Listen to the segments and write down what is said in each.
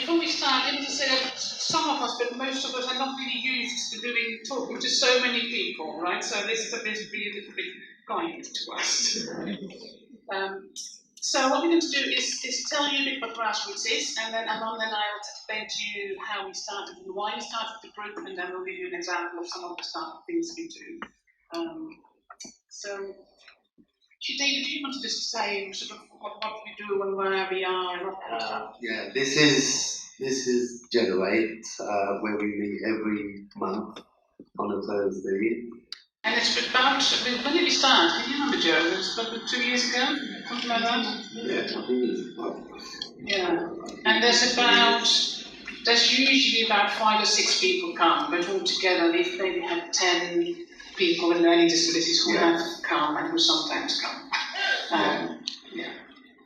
before we start, I need to say that some of us, but most of us, are not really used to talking to so many people, right? So this is a bit of a little bit guided to us. So what we're going to do is tell you a bit what GRASSroots is, and then Amanda and I will explain to you how we started and why we started the group, and then we'll give you an example of some of the things we do. So, David, do you want to just say sort of what we do and where we are and what kind of stuff? Yeah, this is Generate, where we meet every month on a Thursday. And it's about, when did we start? Can you remember, Joe? It was about 2 years ago? Something like that? Yeah, I think it's yeah. And there's usually about 5 or 6 people come, but altogether we've maybe had 10 people with learning disabilities who have come and who sometimes come.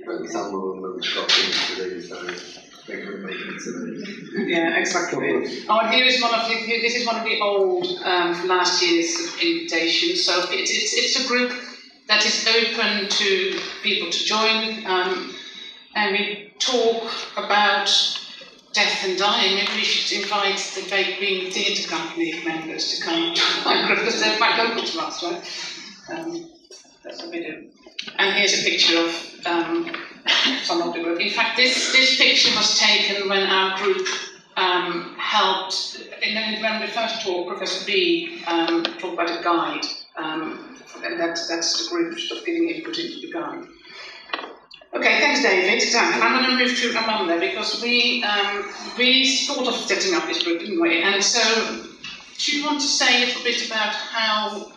But some of them have got things to do, so they couldn't make it today. Yeah, exactly. Oh, this is one of the old last year's invitations. So it's a group that is open to people to join, and we talk about death and dying. Maybe we should invite the Baked Bean Theatre Company members to come to our group, because they're quite local to us, right? That's what we do. And here's a picture of some of the group. In fact, this picture was taken when our group helped, when we first talked, Professor B talked about a guide, and that's the group sort of giving input into the guide. Okay, thanks, David. I'm going to move to Amanda, because we thought of setting up this group, didn't we? And so, do you want to say a little bit about how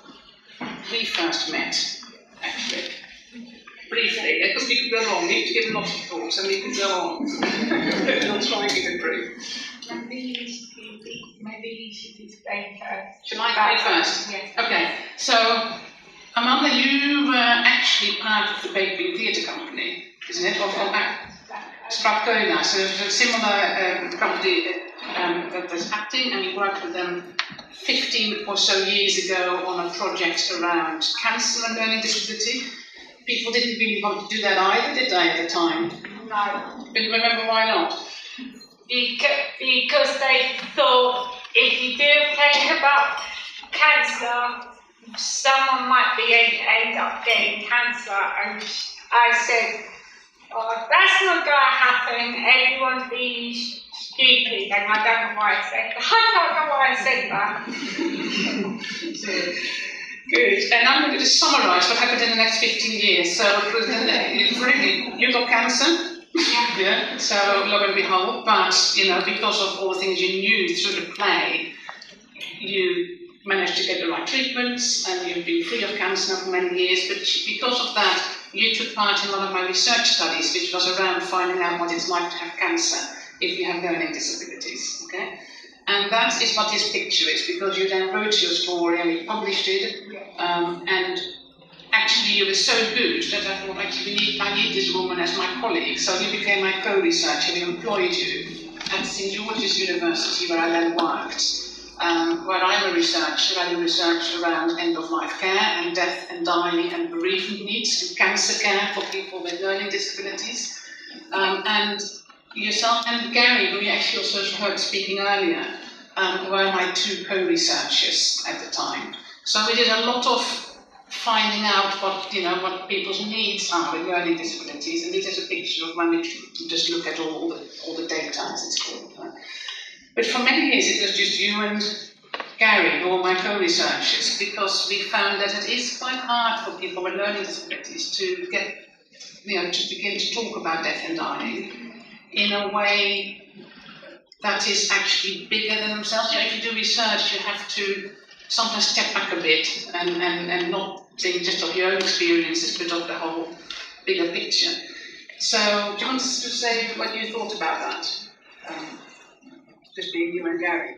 we first met, actually? Briefly, because we could go on. We need to get lots of thoughts, and we could go on. We'll try and keep it brief. Maybe you should explain first. Shall I explain first? Yes. Okay, so Amanda, you were actually part of the Baked Bean Theatre Company, isn't it? Stratcona. So it's a similar company that does acting, and we worked with them 15 or so years ago on a project around cancer and learning disability. People didn't really want to do that either, did they, at the time? No. But remember why not? Because they thought if you do think about cancer, someone might end up getting cancer. And I said, oh, that's not going to happen. Everyone's being stupid. And I don't know why I said that. Good. And I'm going to just summarise what happened in the next 15 years. So, really, you got cancer. Yeah. So, lo and behold, but because of all the things you knew through the play, you managed to get the right treatments, and you've been free of cancer now for many years. But because of that, you took part in one of my research studies, which was around finding out what it's like to have cancer if you have learning disabilities. Okay. And that is what this picture is, because you then wrote your story and we published it. And actually, you were so good that I thought, actually, I need this woman as my colleague. So you became my co-researcher. We employed you at St George's University, where I then worked, where I'm a researcher. I do research around end-of-life care and death and dying and bereavement needs and cancer care for people with learning disabilities. And yourself and Gary, who you actually also heard speaking earlier, were my 2 co-researchers at the time. So we did a lot of finding out what people's needs are with learning disabilities, and this is a picture of when we just look at all the data, as it's called. But for many years it was just you and Gary, who were my co-researchers, because we found that it is quite hard for people with learning disabilities to get, to begin to talk about death and dying in a way that is actually bigger than themselves. If you do research, you have to sometimes step back a bit and not think just of your own experiences, but of the whole bigger picture. So, do you want to say what you thought about that? Just being you and Gary.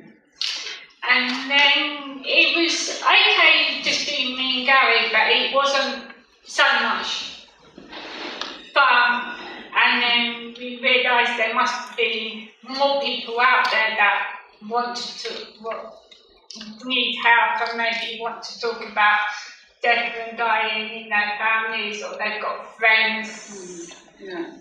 And then it was okay just being me and Gary, but it wasn't so much fun. And then we realised there must be more people out there that need help and maybe want to talk about death and dying in their families, or they've got friends. Yeah.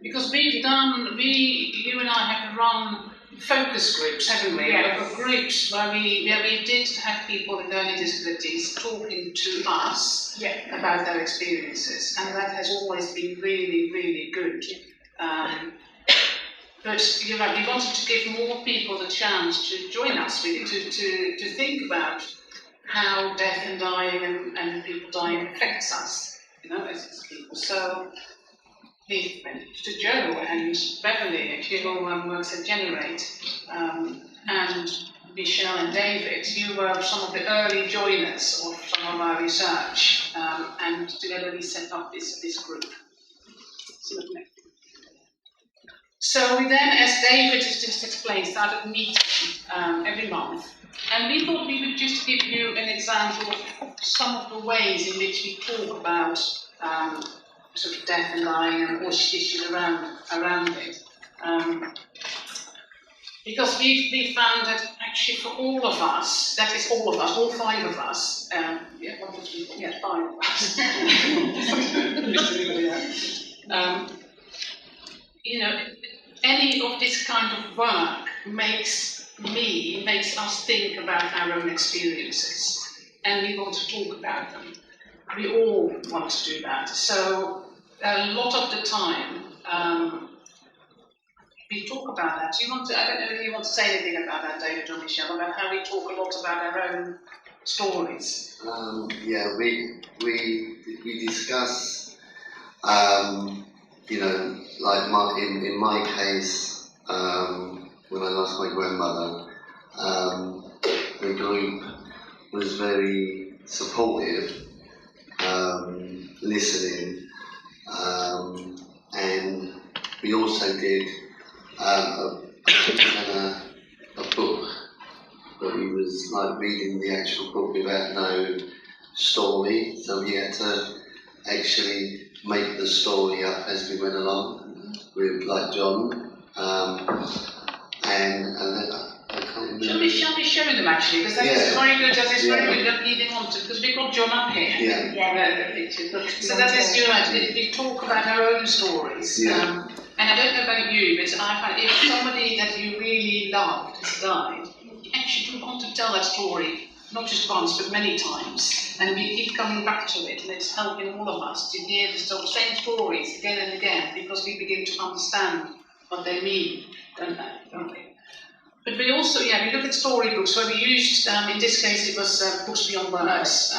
because you and I have run focus groups, haven't we? Yes. We have groups where we did have people with learning disabilities talking to us about their experiences, and that has always been really, really good. But you're right, we wanted to give more people the chance to join us, really, to think about how death and dying and people dying affects us, as people. So we went to Joe and Beverly, who works at Generate, and Michelle and David. You were some of the early joiners of some of our research, and together we set up this group. So we then, as David has just explained, started meeting every month. And we thought we would just give you an example of some of the ways in which we talk about sort of death and dying and all issues around it. Because we found that actually for all of us, that is all of us, all five of us, 5 of us, any of this kind of work makes us think about our own experiences, and we want to talk about them. We all want to do that. So a lot of the time, we talk about that. I don't know if you want to say anything about that, David or Michelle, about how we talk a lot about our own stories. We discuss, like in my case, when I lost my grandmother, the group was very supportive, listening, and we also did a book, but we was like reading the actual book without no story, so we had to actually make the story up as we went along with like John, and then I can't remember. Shall we show them actually? Because that is very good. That is very good. That leading on to, because we've got John up here. The picture. So that is good. We talk about our own stories. And I don't know about you, but I find if somebody that you really loved has died, you actually do want to tell that story, not just once, but many times. And we keep coming back to it, and it's helping all of us to hear the same stories again and again, because we begin to understand what they mean, don't we? But we also, we look at storybooks, where we used, in this case it was Books Beyond Words.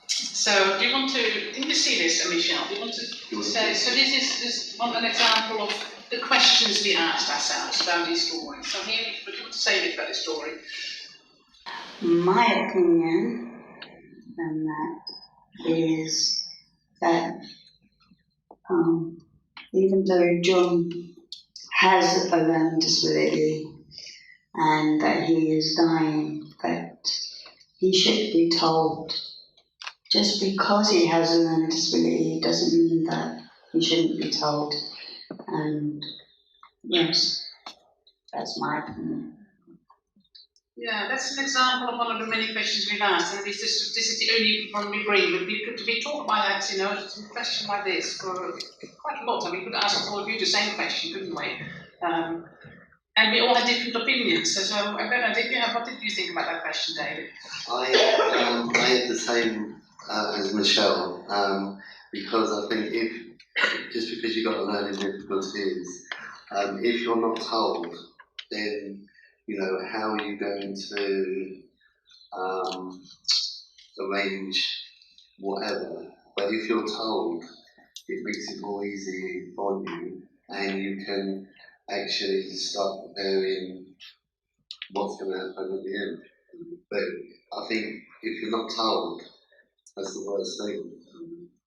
So do you want to, didn't you see this, Michelle? Do you want to say, so this is an example of the questions we asked ourselves about these stories. So here, what do you want to say about this story? My opinion on that is that even though John has a learning disability and that he is dying, that he should be told. Just because he has a learning disability doesn't mean that he shouldn't be told. And yes, that's my opinion. Yeah, that's an example of one of the many questions we've asked, and this is the only one we bring. But we talk about that, a question like this for quite a lot, and we could ask all of you the same question, couldn't we? And we all had different opinions. So I don't know, what did you think about that question, David? I had the same as Michelle, because I think just because you've got learning difficulties, if you're not told, then how are you going to arrange whatever? But if you're told, it makes it more easy on you, and you can actually start preparing what's going to happen at the end. But I think if you're not told, that's the worst thing,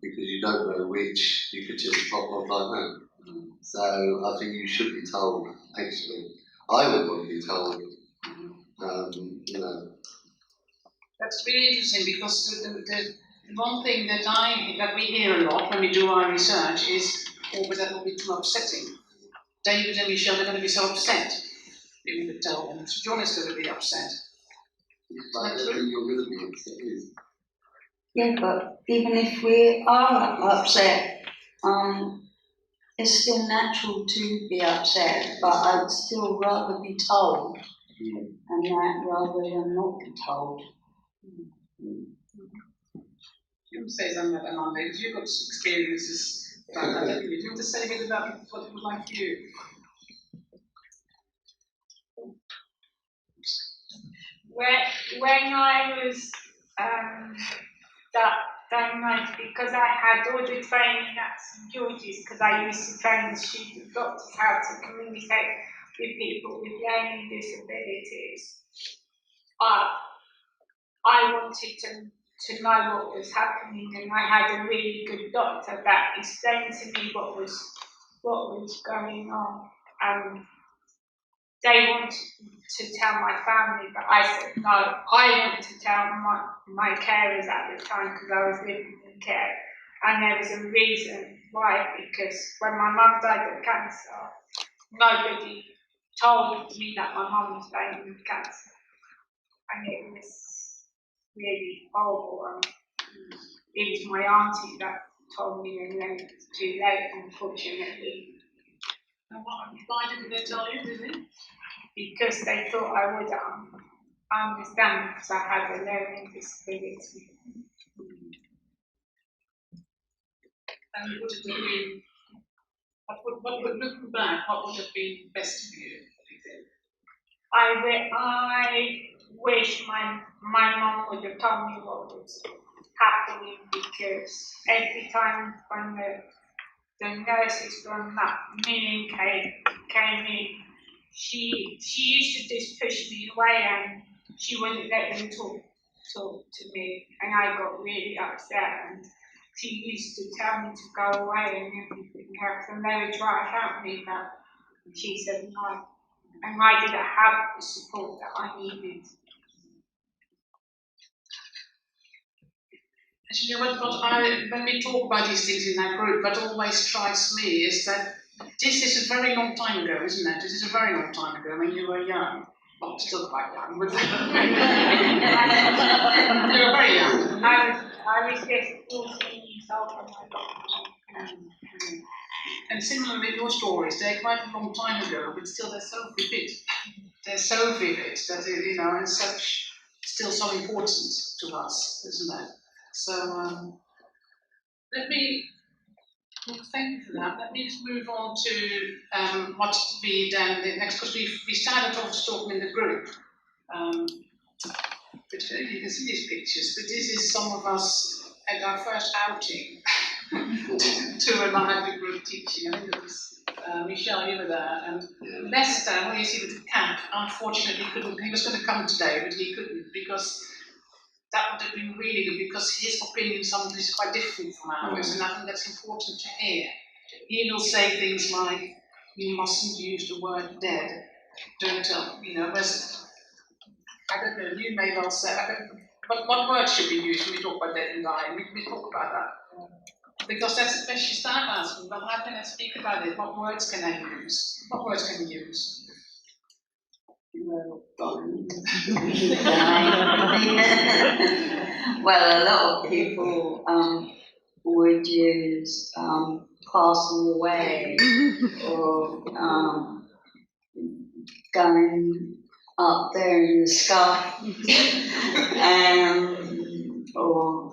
because you don't know which you could just pop off like that. So I think you should be told, actually. I would want to be told, That's really interesting, because the one thing that we hear a lot when we do our research is, but that will be too upsetting. David and Michelle are going to be so upset if we could tell them. So John is going to be upset. I don't think you're going to be upset, is it? Yeah, but even if we are upset, it's still natural to be upset, but I'd still rather be told, and that rather than not be told. You want to say something about that, Amanda, because you've got experiences about that, haven't you? Do you want to say a bit about what it was like for you? When I was diagnosed, because I had all the training at St George's, because I used to train the student doctors how to communicate with people with learning disabilities, I wanted to know what was happening, and I had a really good doctor that explained to me what was going on. They wanted to tell my family, but I said no. I want to tell my carers at the time, because I was living in care, and there was a reason why. Because when my mum died of cancer, nobody told me that my mum was dying of cancer, and it was really horrible. It was my auntie that told me, and then it was too late, unfortunately. And why didn't they tell you, did they? Because they thought I would understand, because I had a learning disability. And would it have been, what would, looking back, what would have been best for you, do you think? I wish my mum would have told me what was happening, because every time when the nurses from that meeting came in, she used to just push me away, and she wouldn't let them talk to me, and I got really upset, and she used to tell me to go away and everything else, and they would try to help me, but she said no, and I didn't have the support that I needed. Actually, when we talk about these things in our group, what always strikes me is that this is a very long time ago, isn't it? This is a very long time ago when you were young. Well, still quite young, but you were very young. I was just 14 years old when I got And similarly with your stories, they're quite a long time ago, but still they're so vivid. They're so vivid that, and such, still so important to us, isn't it? So, thank you for that. Let me just move on to what we then did next, because we started off just talking in the group. But you can see these pictures, but this is some of us at our first outing to a library group teaching. I think it was Michelle, you were there, and Lester, who you see with the camp, unfortunately couldn't. He was going to come today, but he couldn't, because that would have been really good, because his opinion sometimes is quite different from ours, and I think that's important to hear. He will say things like, you mustn't use the word dead. Don't tell, I don't know, you may well say, but what words should we use when we talk about dead and dying? We talk about that. Because that's the question you start asking, but how can I speak about it? What words can I use? What words can we use? Well, well, a lot of people would use passing away, or going up there in the sky, or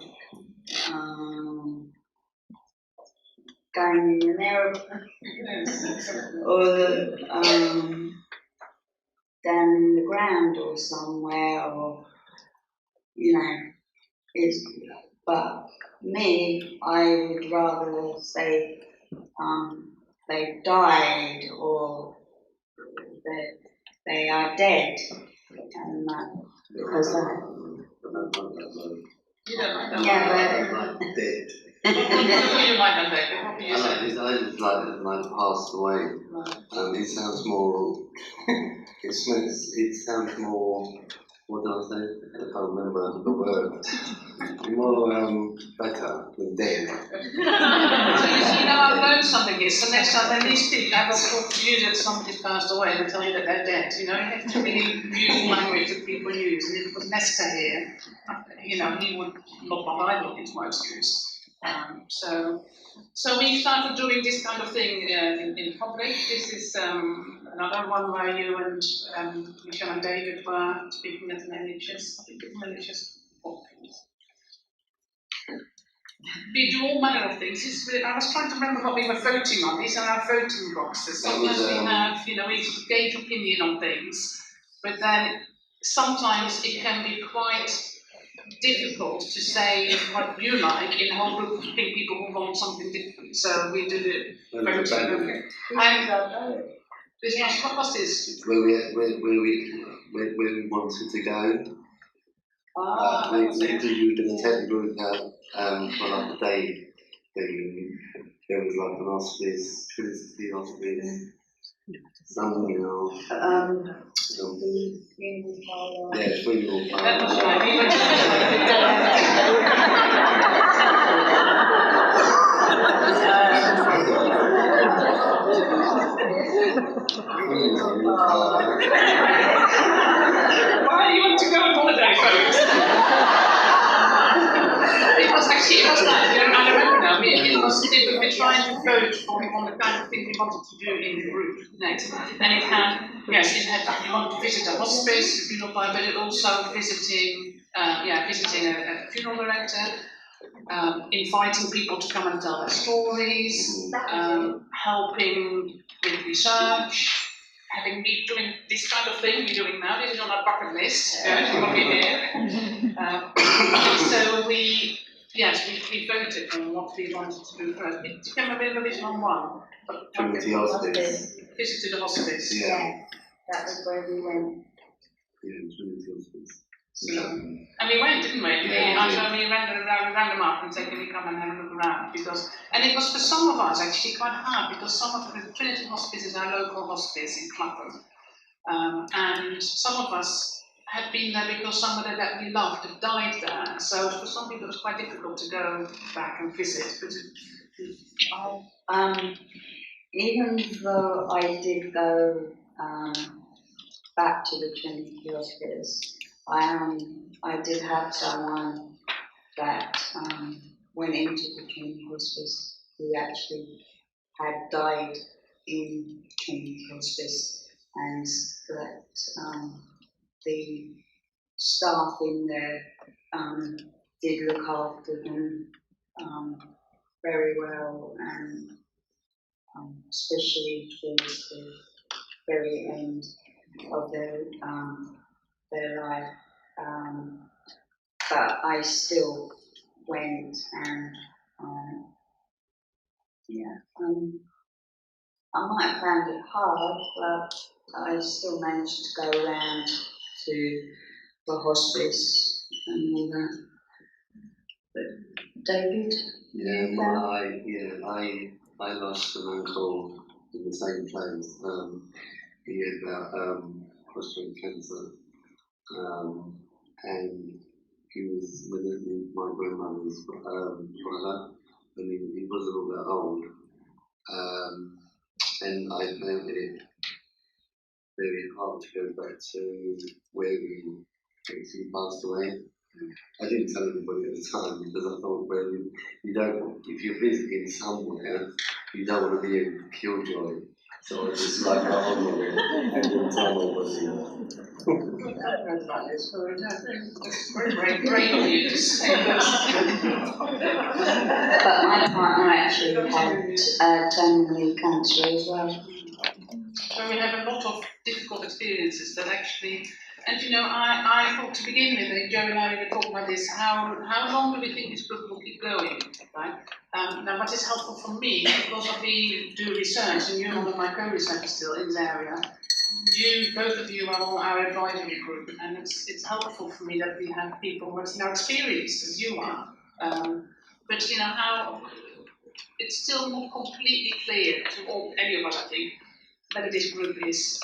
going in an aeroplane, or down in the ground or somewhere, or but me, I would rather say they died, or that they are dead, and because You don't like that? yeah, Like dead. What do you like that, David? What do you say? I just like passed away. It sounds more. It sounds more. What did I say? I can't remember the word. More better than dead. So you see, now I've learned something here. So next time when they speak, I will talk to you that somebody's passed away and tell you that they're dead. You have to really use language that people use. And if it was Nesta here, he would not what I thought his words used. So we started doing this kind of thing in public. This is another one where you and Michelle and David were speaking at an NHS, I think it's an NHS conference. We do all manner of things. I was trying to remember what we were voting on. These are our voting boxes. Sometimes we have, we gauge opinion on things, but then sometimes it can be quite difficult to say what you like in a whole group of people who want something different. So we do the voting. And this was, what was this? Where we wanted to go. We were going to take the group out for like a day thing. There was like an hospice, Trinity Hospice, something else. Yeah, funeral parlour. Why do you want to go on holiday, folks? It was actually, it was nice, I remember now, we were trying to vote on the kind of thing we wanted to do in the group next. And it had, we wanted to visit a hospice, a funeral parlour, but it also visiting a funeral director, inviting people to come and tell their stories, helping with research, having me doing this kind of thing we're doing now. This is on our bucket list. You will be here. So we voted on what we wanted to do first. It became a bit of a vision on one. Trinity Hospice. Visit to the hospice. Yeah, that was where we went. Yeah, Trinity Hospice. And we went, didn't we? We ran them up and said, can we come and have a look around? And it was for some of us actually quite hard, because some of the Trinity Hospice is our local hospice in Clapham. And some of us had been there because somebody that we loved had died there. So for some people it was quite difficult to go back and visit. But even though I did go back to the Trinity Hospice, I did have someone that went into the Trinity Hospice who actually had died in Trinity Hospice, and that the staff in there did look after them very well, and especially towards the very end of their life. But I still went, and I might have found it hard, but I still managed to go around to the hospice and all that. But David? I lost an uncle in the same place. He had prostate cancer, and he was with my grandmother's brother, and he wasn't all that old. And I found it very hard to go back to where he actually passed away. I didn't tell anybody at the time, because I thought, well, you don't, if you're visiting somewhere, you don't want to be a killjoy. So I just got on with it and didn't tell nobody. I've heard about this, so it's very brave of you to say that. But my partner actually had terminal cancer as well. So we have a lot of difficult experiences that actually, and I thought to begin with, Joe and I were talking about this, how long do we think this group will keep going, right? Now what is helpful for me, because we do research, and you're one of my co-researchers still in this area, both of you are on our advisory group, and it's helpful for me that we have people who are now experienced as you are. But how it's still not completely clear to any of us, I think, whether this group is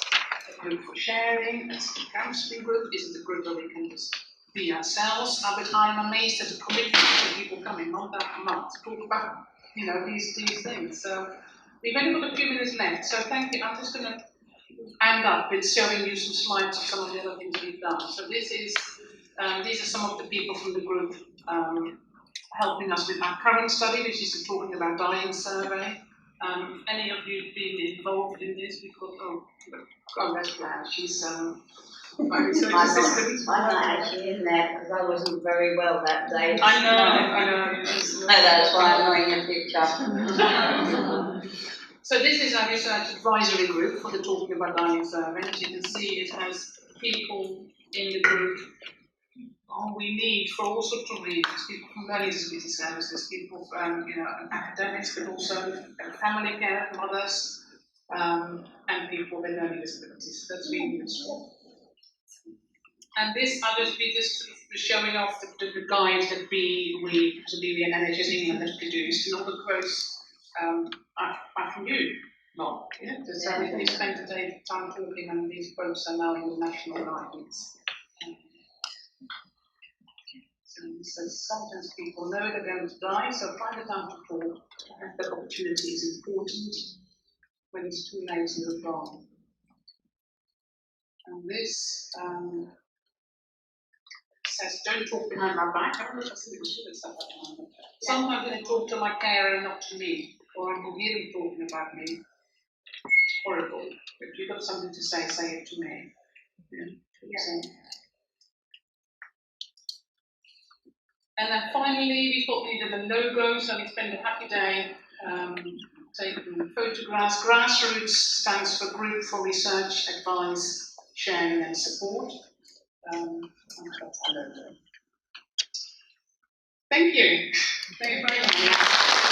a group for sharing, it's a counselling group, is it a group where we can just be ourselves? But I'm amazed at the commitment of people coming month after month to talk about these things. So we've only got a few minutes left, so thank you. I'm just going to end up with showing you some slides of some of the other things we've done. So these are some of the people from the group helping us with our current study, which is the Talking About Dying survey. Any of you been involved in this? Because that's Claire. She's my research assistant. I'm not actually in there because I wasn't very well that day. I know. No, that's why I'm not in the picture. So this is our research advisory group for the Talking About Dying survey. As you can see, it has people in the group we need for all sorts of reasons, people from learning disability services, people from academics, but also family care, mothers, and people with learning disabilities. So that's really useful. And this, I'll just be just sort of showing off the guide that we and NHS England has produced, and all the quotes are from you. Not, so we spent a day time talking, and these quotes are now in the national guidance. So sometimes people know they're going to die, so find the time to talk. That opportunity is important when it's too late to move on. And this says, don't talk behind my back. I don't know if I said it should have said that. Sometimes they talk to my carer and not to me, or I can hear them talking about me. It's horrible. If you've got something to say it to me. Yeah. And then finally, we thought we needed a logo, so we spent a happy day taking photographs. GRASSroots stands for Group for Research, Advice, Sharing and Support. And that's our logo. Thank you. Thank you very much.